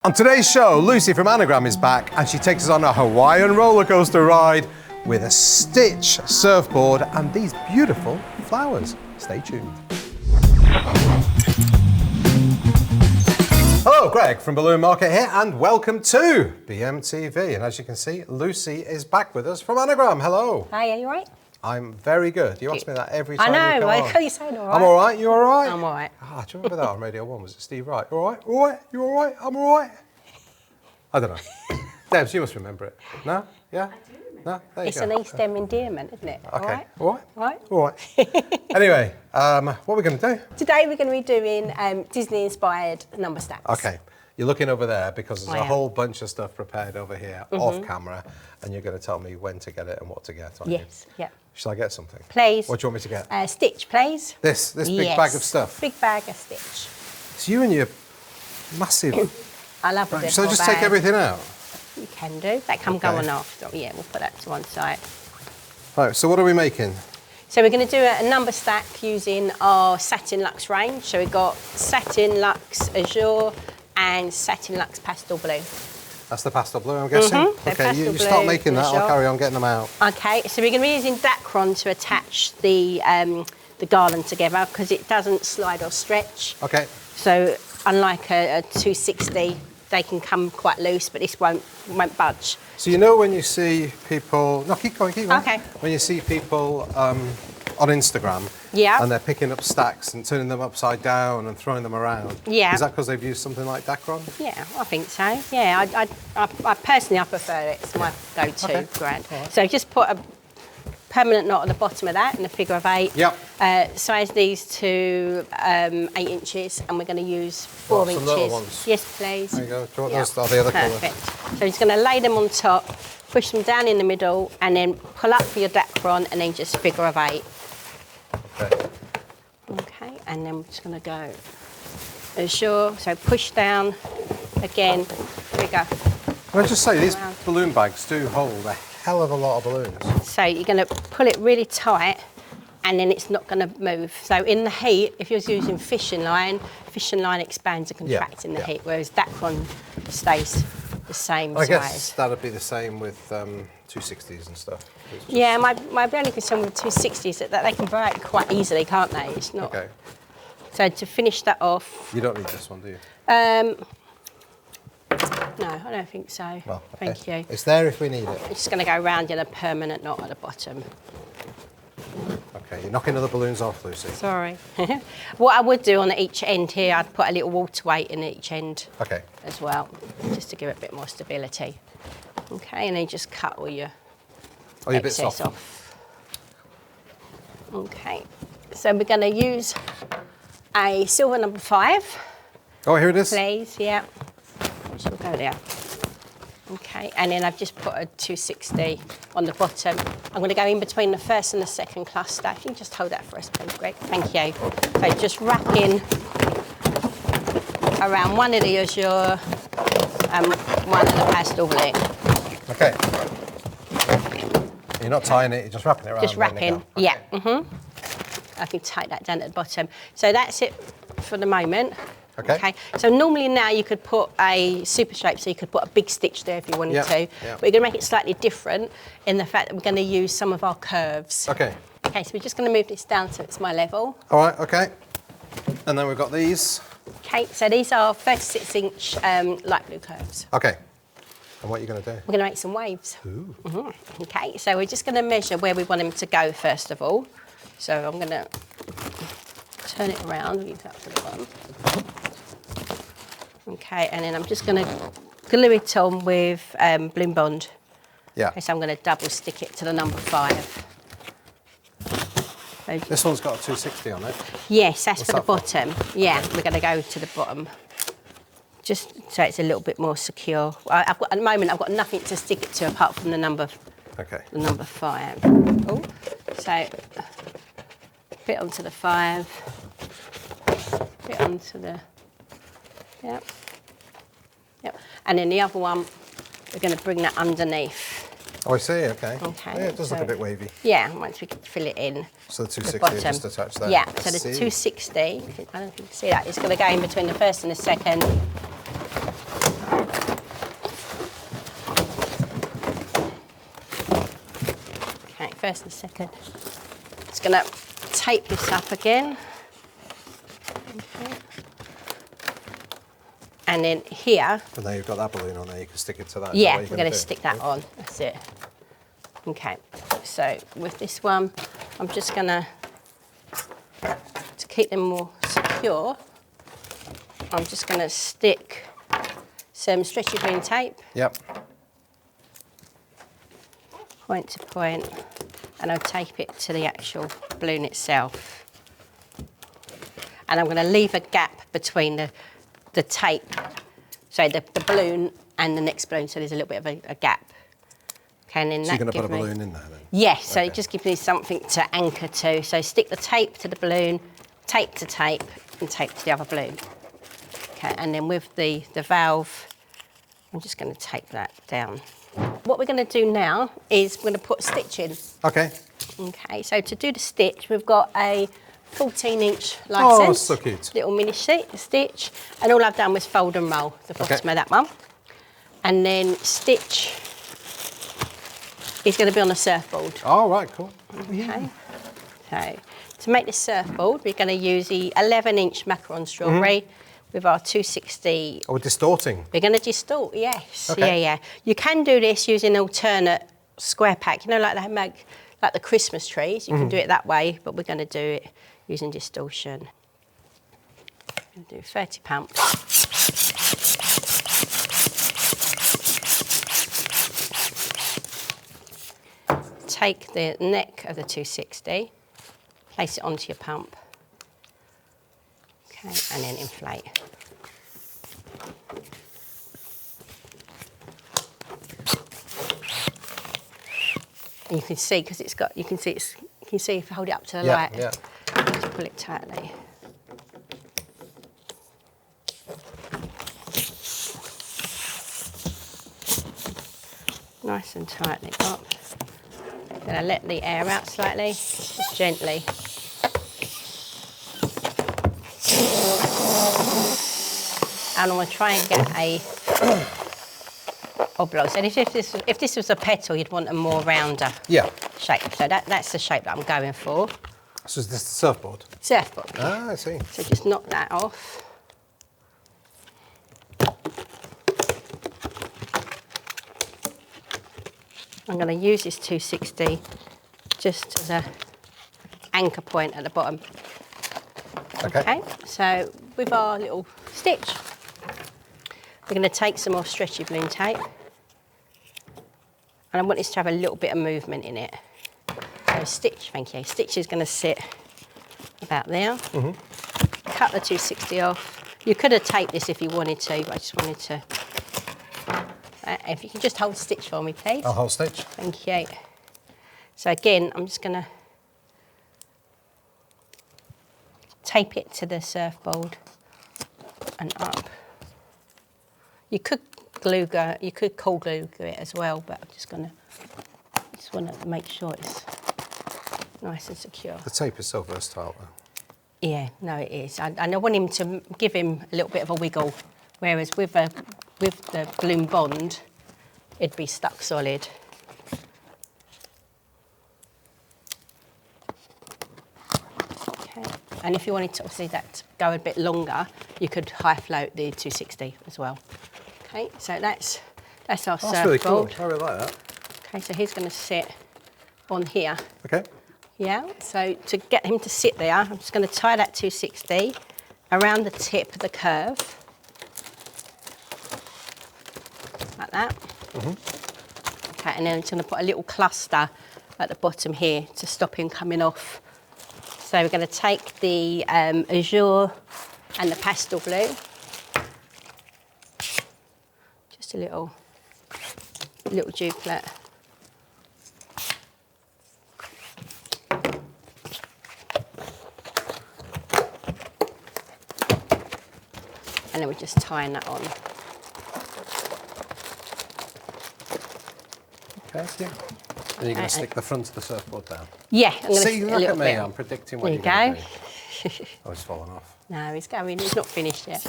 On today's show, Lucy from Anagram is back and she takes us on a Hawaiian roller coaster ride with a Stitch surfboard and these beautiful flowers. Stay tuned. Hello, Greg from Balloon Market here and welcome to BMTV. And as you can see, Lucy is back with us from Anagram. Hello. Hi, are you all right? I'm very good. You ask me that every time. I know, you come on. you're saying all right. I'm all right, you all right? I'm all right. Ah, do you remember that on Radio 1? Was it Steve Wright? All right, all right, you all right? I'm all right. I don't know. Debs, you must remember it. No? Yeah? I do remember. No? There you It's go. an East End endearment, isn't it? Okay. All right? All right? All right. Anyway, what are we going to do? Today we're going to be doing Disney-inspired number stacks. Okay. You're looking over there because there's I a am. whole bunch of stuff prepared over here off camera and you're going to tell me when to get it and what to get, aren't you? Yes, yeah. Shall I get something? Please. What do you want me to get? Stitch, please. This big Yes. bag of stuff? Big bag of Stitch. It's you and your massive... I love a Right, big shall I just take bag. everything out? You can do. That can Okay. go on after. Yeah, we'll put that to one side. Right, so what are we making? So we're going to do a number stack using our Satin Luxe range. So we've got Satin Luxe Azure and Satin Luxe Pastel Blue. That's the pastel blue, I'm guessing? So Okay, you pastel start blue making that, and I'll shot. carry on getting them out. Okay, so we're going to be using Decor to attach the garland together because it doesn't slide or stretch. Okay, So unlike a 260, they can come quite loose, but this won't budge. so you know when you see people... No, keep going, keep going. Okay. When you see people on Instagram Yeah. and they're picking up stacks and turning them upside down and throwing them around, Yeah. is that because they've used something like Dacron? Yeah, I think so. Yeah, I personally I prefer it. It's my go-to Okay. brand. All right. So just put a permanent knot at the bottom of that in a figure of 8. Yep. Size these to 8 inches, and we're going to use 4 Some inches. little ones? Yes, please. There you go. Do you want Yeah. those? Oh, the other colour. Perfect. So just going to lay them on top, push them down in the middle, and then pull up for your Dacron, and then just figure of 8. Okay. Okay, and then we're just going to go Azure. So push down again, figure. Can I just say, these Around. balloon bags do hold a hell of a lot of balloons. So you're going to pull it really tight, and then it's not going to move. So in the heat, if you're using fishing line expands and contracts in the yeah. heat, whereas Dacron stays the same I size. guess that'd be the same with 260s and stuff. It's just- Yeah, my only concern with 260s is that they can break quite easily, can't they? It's not. Okay. So to finish that off, You don't need this one, do you? no, I don't think so. Well, Thank you. It's there if we need it. It's just going to go round in a permanent knot at the bottom. Okay, you're knocking other balloons off, Lucy. Sorry. What I would do on each end here, I'd put a little water weight in each end Okay. as well, just to give it a bit more stability. Okay, and then just cut all your Oh, you're a bit excess soft. off. Okay, so we're going to use a silver number 5, Oh, here it is. please. Yeah, which will go there. Okay, and then I've just put a 260 on the bottom. I'm going to go in between the first and the second cluster. If you can just hold that for us, please, Greg. Thank you. So just wrap in around one of the Azure and one of the pastel blue. Okay. You're not tying it, you're just wrapping it around. Just letting it wrapping, go. yeah. Okay. I can take that down at the bottom. So that's it for the moment. Okay. So normally now you could put a super shape, so you could put a big stitch there if you wanted Yeah, to. yeah. But we're going to make it slightly different in the fact that we're going to use some of our curves. Okay. Okay, so we're just going to move this down so it's my level. All right, okay. And then we've got these. Okay, so these are 36-inch light blue curves. Okay. And what are you going to do? We're going to make some waves. Ooh. Okay, so we're just going to measure where we want them to go first of all. So I'm going to turn it around, leave that to the bottom. Okay, and then I'm just going to glue it on with Bloom Bond. Yeah. Okay, so I'm going to double stick it to the number 5. So, This one's got a 260 on it. yes, that's What's for the that for? bottom. Yeah, we're going to go to the bottom. Just so it's a little bit more secure. At the moment, I've got nothing to stick it to apart from the number Okay. 5. Oh, so bit onto the 5, bit onto the, yep, and then the other one, we're going to bring that underneath. Oh, I see, okay. Okay, Yeah, it does look so- a bit wavy. Yeah, once we can fill it in. So the to 260 bottom. is just attached there. Yeah, so the See. 260, I don't know if you can see that, it's going to go in between the first and the second. first and second. Just going to tape this up again. Okay. And then here. And now you've got that balloon on there, you can stick it to that. Yeah, we're going to stick that on. That's it. Okay, so with this one, I'm just going to keep them more secure, I'm just going to stick some stretchy balloon tape. Yep. Point to point, and I'll tape it to the actual balloon itself. And I'm going to leave a gap between the tape, so the balloon and the next balloon, so there's a little bit of a gap. Okay, and then so you're going to put a balloon in there then? Yeah, so it just gives me something to anchor to. So stick the tape to the balloon, tape to tape, and tape to the other balloon. Okay, and then with the valve, I'm just going to tape that down. What we're going to do now is we're going to put a stitch in. Okay. Okay, so to do the stitch, we've got a 14-inch license. Oh, so cute. Little mini stitch. And all I've done was fold and roll the bottom of that one. And then stitch is going to be on a surfboard. Oh, right, cool. Okay. So to make this surfboard, we're going to use the 11-inch macaron strawberry with our 260. Oh, we're distorting. We're going to distort, yes. Okay. Yeah. You can do this using alternate square pack, you know, like they make like the Christmas trees. You can do it that way, but we're going to do it using distortion. We'll do 30 pumps. Take the neck of the 260, place it onto your pump. Okay, and then inflate. And you can see, because it's got, you can see if you hold it up to the light. Yeah. Just pull it tightly. Nice and tightly up. I'm going to let the air out slightly, just gently. And I'm going to try and get a oblong. So if this was a petal, you'd want a more rounder shape. So that's the shape that I'm going for. So is this the surfboard? Surfboard. Ah, I see. So just knock that off. I'm going to use this 260 just as an anchor point at the bottom. Okay, so with our little stitch, we're going to take some more stretchy balloon tape, and I want this to have a little bit of movement in it. So stitch, thank you. Stitch is going to sit about there. Cut the 260 off. You could have taped this if you wanted to, but I just wanted to. If you can just hold stitch for me, please. I'll hold stitch. Thank you. So again, I'm just going to tape it to the surfboard and up. You could cool glue it as well, but I'm just want to make sure it's nice and secure. The tape is so versatile though. Yeah, no, it is. And I want him to give him a little bit of a wiggle, whereas with the balloon bond, it'd be stuck solid. Okay. And if you wanted to obviously that to go a bit longer, you could high float the 260 as well. Okay, so that's our surfboard. That's really cool. I really like that. Okay, so he's going to sit on here. Okay. Yeah, so to get him to sit there, I'm just going to tie that 260 around the tip of the curve. Like that. Okay, and then I'm just going to put a little cluster at the bottom here to stop him coming off. So we're going to take the azure and the pastel blue. Just a little duplicate. And then we're just tying that on. Okay, yeah. And you're going to stick the front of the surfboard down? Yeah, I'm going to See, look at me, I'm predicting what you're going to do. Oh, it's fallen off. No, he's going, he's not finished yet.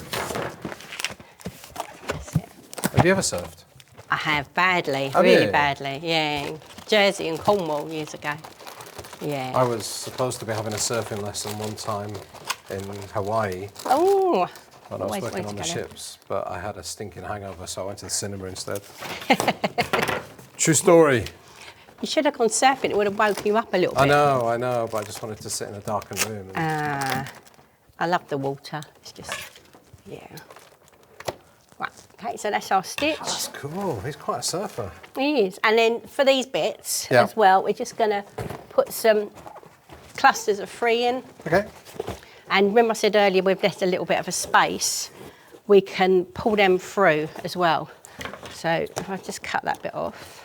That's it. Have you ever surfed? I have, badly, Have really you? badly, yeah. Jersey and Cornwall years ago. Yeah. I was supposed to be having a surfing lesson one time in Hawaii Oh. when I was always working wanted on to the go there. ships, but I had a stinking hangover, so I went to the cinema instead. True story. You should have gone surfing. It would have woken you up a little bit. I know, but I just wanted to sit in a darkened room. And I love the water. It's just, yeah. Right, okay, so that's our stitch. that's cool. He's quite a surfer. He is. And then for these bits Yeah. as well, we're just going to put some clusters of 3 in. Okay. And remember I said earlier we've left a little bit of a space. We can pull them through as well. So if I just cut that bit off.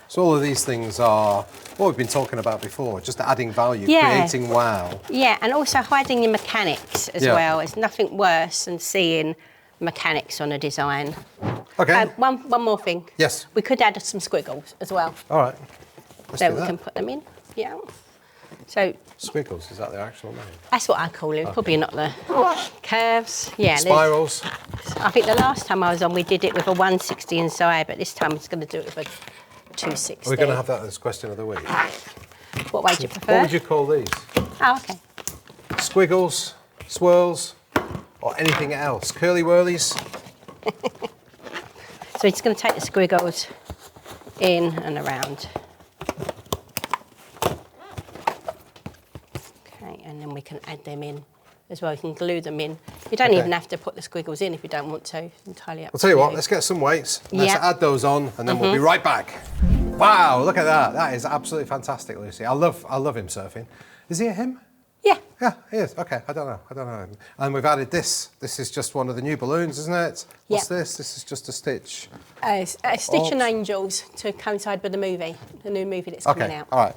So all of these things are what we've been talking about before, just adding value, Yeah. creating wow. Yeah, and also hiding your mechanics as Yeah. well. It's nothing worse than seeing mechanics on a design. Okay. One more thing. Yes. We could add some squiggles as well. All right. Let's So do we that. can put them in. Yeah. So Squiggles, is that the actual name? that's what I call them. Probably not the curves. Yeah. there's- Spirals. I think the last time I was on, we did it with a 160 inside, but this time I'm just going to do it with a 260. We're going to have that as question of the week. What way do you prefer? What would you call these? Oh, okay. Squiggles, swirls, or anything else? Curly whirlies? So we're just going to take the squiggles in and around. Okay, and then we can add them in as well. You can glue them in. You don't Okay. even have to put the squiggles in if you don't want to. It's entirely up I'll tell you to what, let's get some weights. Let's Yeah. add those on and then we'll be right back. Wow, look at that. That is absolutely fantastic, Lucy. I love him surfing. Is he a him? Yeah. Yeah, he is. Okay, I don't know. And we've added this. This is just one of the new balloons, isn't it? What's Yeah. this? This is just a stitch. Stitch and Oh. Angels to coincide with the movie, the new movie that's coming Okay, out. all right.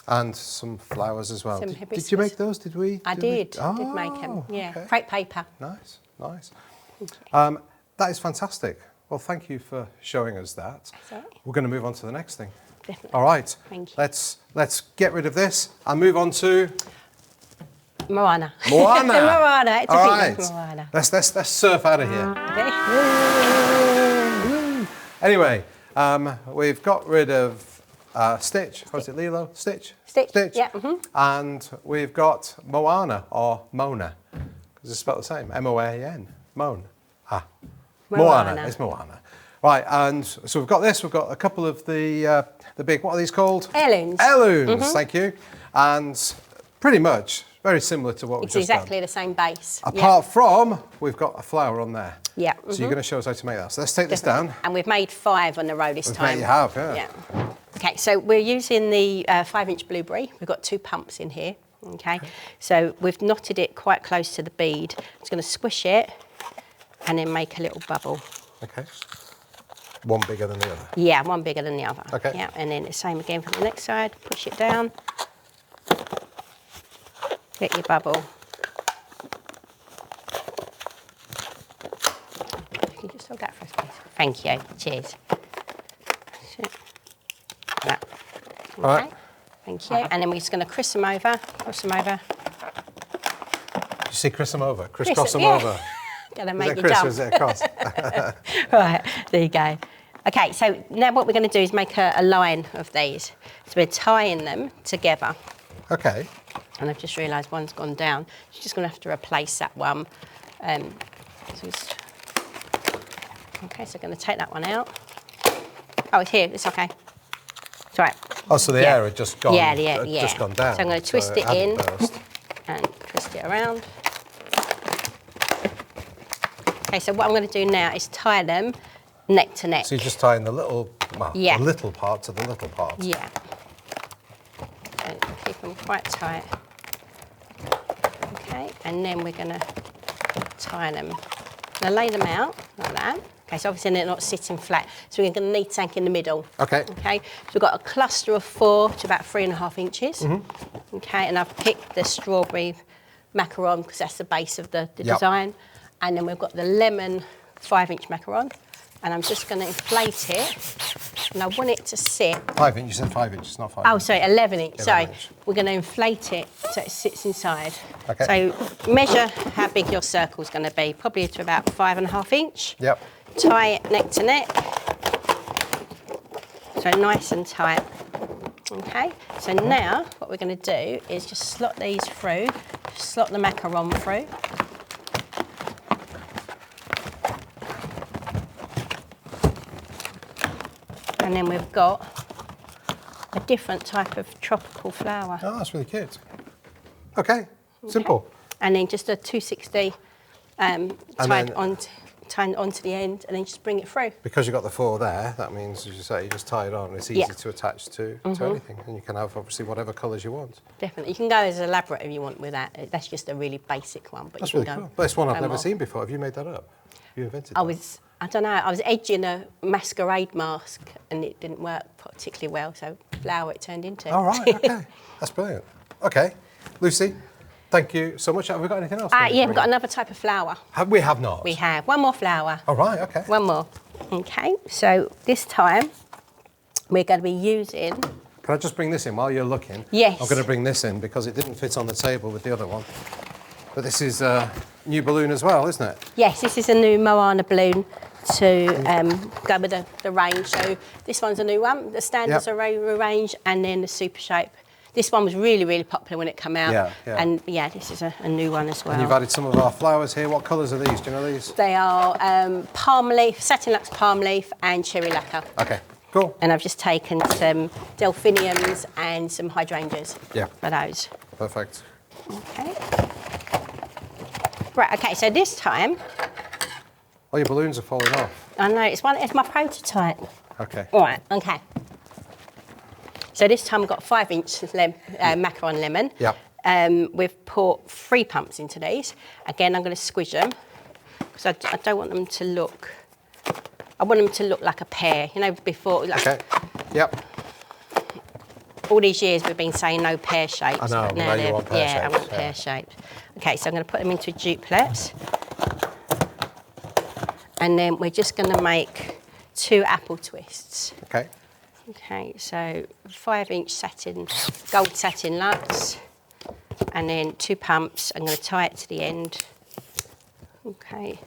And some flowers as well. Some Did you hibiscus. make those? Did we? I we- did Oh, make them. Yeah, okay. crepe paper. Nice. That is fantastic. Well, thank you for showing us that. all right. We're going to move on to the next thing. Definitely. All right. Thank you. Let's get rid of this and move on to Moana. Moana. Moana. It's a All big right. Moana. Let's surf out of here. Okay. Anyway, we've got rid of Stitch. Was it Lilo? Stitch? Stitch, yeah, mhm. And we've got Moana or Mona, because it's spelled the same. M-O-A-N. Moan. Moana. Moana. It's Moana. Right, and so we've got this. We've got a couple of the big, what are these called? Heirlooms. Heirlooms, thank you. And pretty much very similar to what we've It's just exactly done. the same base. Apart from, we've got a flower on there. Yeah. So you're going to show us how to make that. So let's take this down. And we've made 5 on the row this time. You have, yeah. Yeah. Okay, so we're using the 5-inch blueberry. We've got 2 pumps in here. Okay. So we've knotted it quite close to the bead. I'm just going to squish it and then make a little bubble. Okay. One bigger than the other. Yeah, one bigger than the other. Okay. Yeah, and then the same again from the next side. Push it down. Get your bubble. Can you just hold that for us, please? Thank you. Cheers. That's it. That. Okay. All right. Thank you. And then we're just going to cross them over. You see, cross them over. Crisscross them yeah. over. Gotta Is make it you Chris jump. or is it a cross? Right, there you go. Okay, so now what we're going to do is make a line of these. So we're tying them together. Okay. And I've just realised one's gone down. You're just going to have to replace that one. Okay, so I'm going to take that one out. Oh, it's here. It's okay. It's all right. Oh, so the Yeah. air had just gone. Yeah, the air, Just gone down. So I'm going to twist it hadn't in burst. and twist it around. Okay, so what I'm going to do now is tie them neck to neck. So you're just tying the little, well, Yeah. the little part to the little part. Yeah. So keep them quite tight. Okay, and then we're going to tie them. Now lay them out like that. Okay, so obviously they're not sitting flat, so we're going to need something in the middle. Okay. Okay, so we've got a cluster of 4 to about 3.5 inches. Mm-hmm. Okay, and I've picked the strawberry macaron because that's the base of the Yep. design. And then we've got the lemon 5-inch macaron. And I'm just going to inflate it. And I want it to sit. 5 inch, you said 5 inches, not 5 Oh, inch. sorry, 11 inch. 11 Sorry. inch. We're going to inflate it so it sits inside. Okay. So measure how big your circle's going to be, probably to about 5.5 inch. Yep. Tie it neck to neck. So nice and tight. Okay, so now what we're going to do is just slot these through, slot the macaron through. And then we've got a different type of tropical flower. Oh, that's really cute. Okay, simple. And then just a 260 tied onto the end, and then just bring it through. Because you've got the 4 there, that means, as you say, you just tie it on. It's easy to attach to anything, and you can have obviously whatever colours you want. Definitely, you can go as elaborate if you want with that. That's just a really basic one, but That's you really can cool. go. But it's one I've never seen before. Have you made that up? You invented that? I don't know. I was edging a masquerade mask, and it didn't work particularly well. So flower it turned into. All right. Okay, that's brilliant. Okay, Lucy. Thank you so much. Have we got anything else? Yeah, we've got another type of flower. We have not. We have one more flower. All right, okay. One more. Okay, so this time we're going to be using... Can I just bring this in while you're looking? Yes. I'm going to bring this in because it didn't fit on the table with the other one. But this is a new balloon as well, isn't it? Yes, this is a new Moana balloon to go with the range. So this one's a new one. The standards are range, and then the super shape. This one was really, really popular when it came out. Yeah, yeah. And yeah, this is a new one as well. And you've added some of our flowers here. What colours are these? Do you know these? They are palm leaf, satin lux palm leaf, and cherry lacquer. Okay, cool. And I've just taken some delphiniums and some hydrangeas for those. Perfect. Okay. Right, okay, so this time... Oh, your balloons are falling off. I know, it's my prototype. Okay. All right, okay. So this time we've got 5-inch macaron lemon. Yep. We've put 3 pumps into these. Again, I'm going to squish them because I don't want them to look... I want them to look like a pear, you know, before... Like, okay, yep. All these years we've been saying no pear shapes. I know, but now you want pear shapes. I want pear shapes. Okay, so I'm going to put them into duplets. And then we're just going to make 2 apple twists. Okay. Okay, so 5-inch satin, gold satin lux, and then 2 pumps. I'm going to tie it to the end. Okay,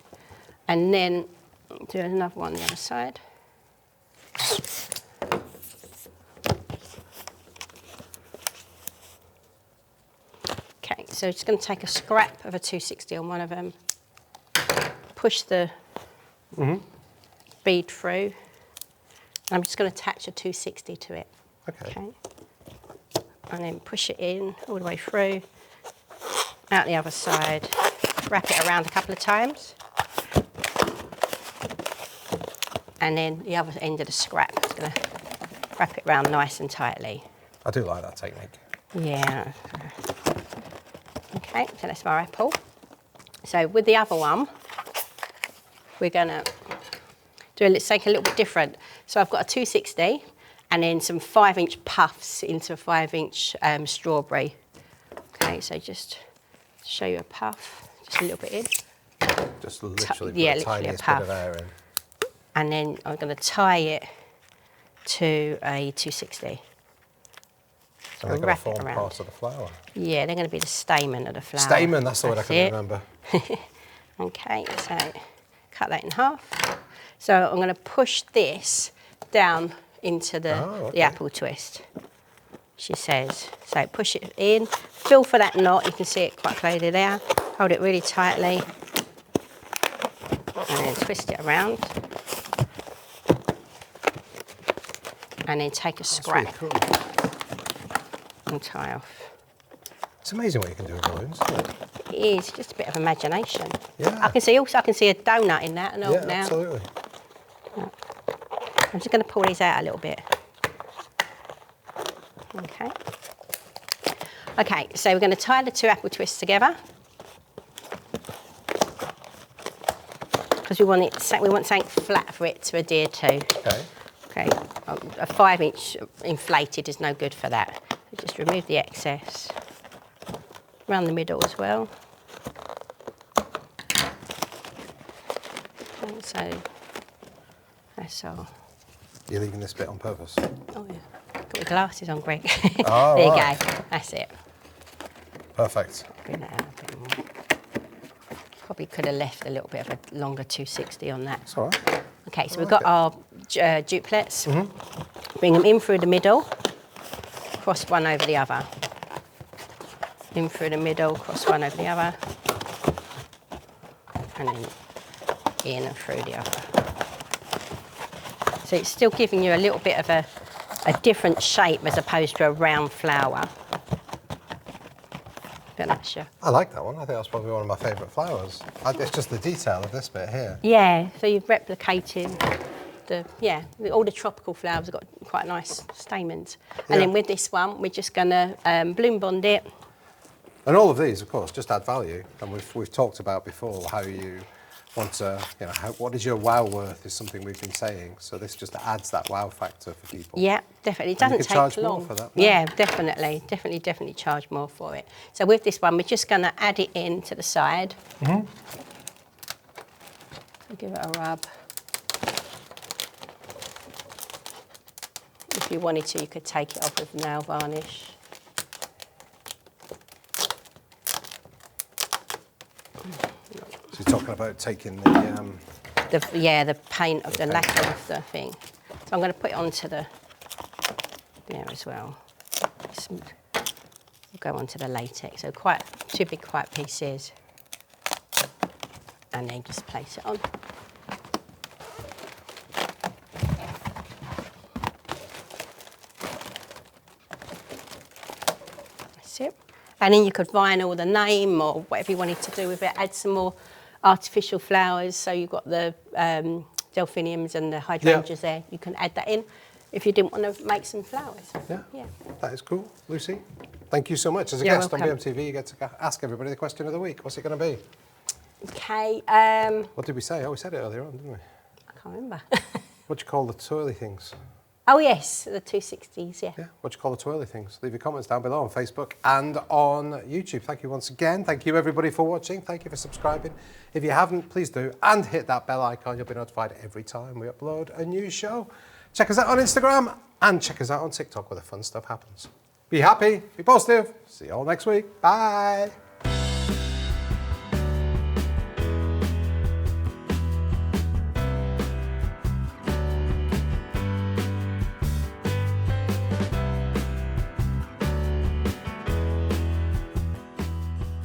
and then do another one on the other side. Okay, so just going to take a scrap of a 260 on one of them, push the bead through. I'm just going to attach a 260 to it. Okay. And then push it in all the way through, out the other side, wrap it around a couple of times. And then the other end of the scrap, I'm just going to wrap it around nice and tightly. I do like that technique. Yeah. Okay, so that's my apple. So with the other one, we're going to let's take a little bit different. So I've got a 260 and then some 5-inch puffs into a 5-inch strawberry. Okay, so just to show you a puff, just a little bit in. Just literally put literally the tiniest bit of air in. And then I'm going to tie it to a 260. So they're going to form part of the flower. Yeah, they're going to be the stamen of the flower. Stamen, that's the word I can remember. Okay, so cut that in half. So I'm going to push this down into the apple twist, she says. So push it in, feel for that knot, you can see it quite clearly there. Hold it really tightly and then twist it around. And then take a scrap really cool. and tie off. It's amazing what you can do with balloons, isn't it? It is, just a bit of imagination. Yeah. I can see a donut in that and all now. Absolutely. I'm just going to pull these out a little bit. Okay. Okay, so we're going to tie the 2 apple twists together because we want something flat for it to adhere to. Okay. Okay. A 5-inch inflated is no good for that. So just remove the excess. Around the middle as well. And so that's all. You're leaving this bit on purpose? Oh yeah. Got my glasses on, Greg. Oh, there right. you go. That's it. Perfect. Bring that out a bit more. probably could have left a little bit of a longer 260 on that. It's all right. Okay, so we've got our duplets. Bring them in through the middle, cross one over the other. In through the middle, cross one over the other. And then in and through the other. So it's still giving you a little bit of a different shape as opposed to a round flower. But that's your... I like that one. I think that's probably one of my favourite flowers. It's just the detail of this bit here. Yeah, so you've replicated all the tropical flowers have got quite nice stamens. And then with this one, we're just going to bloom bond it. And all of these, of course, just add value. And we've talked about before how you want to, what is your wow worth is something we've been saying. So this just adds that wow factor for people. Yeah, definitely. It doesn't take charge long. more for that. No? Yeah, definitely charge more for it. So with this one, we're just going to add it in to the side. So give it a rub. If you wanted to, you could take it off with nail varnish. So you're talking about taking the paint of the lacquer off the thing. So I'm going to put it onto there as well. We'll go onto the latex. So two big white pieces, and then just place it on. That's it. And then you could vinyl the name or whatever you wanted to do with it. Add some more artificial flowers. So you've got the delphiniums and the hydrangeas there. You can add that in if you didn't want to make some flowers. Yeah. That is cool. Lucy, thank you so much. As a You're guest welcome. on BMTV, you get to ask everybody the question of the week. What's it going to be? Okay. What did we say? Oh, we said it earlier on, didn't we? I can't remember. What do you call the twirly things? Oh, yes, the 260s, yeah. Yeah, what do you call the twirly things? Leave your comments down below on Facebook and on YouTube. Thank you once again. Thank you, everybody, for watching. Thank you for subscribing. If you haven't, please do. And hit that bell icon. You'll be notified every time we upload a new show. Check us out on Instagram and check us out on TikTok where the fun stuff happens. Be happy, be positive. See you all next week. Bye.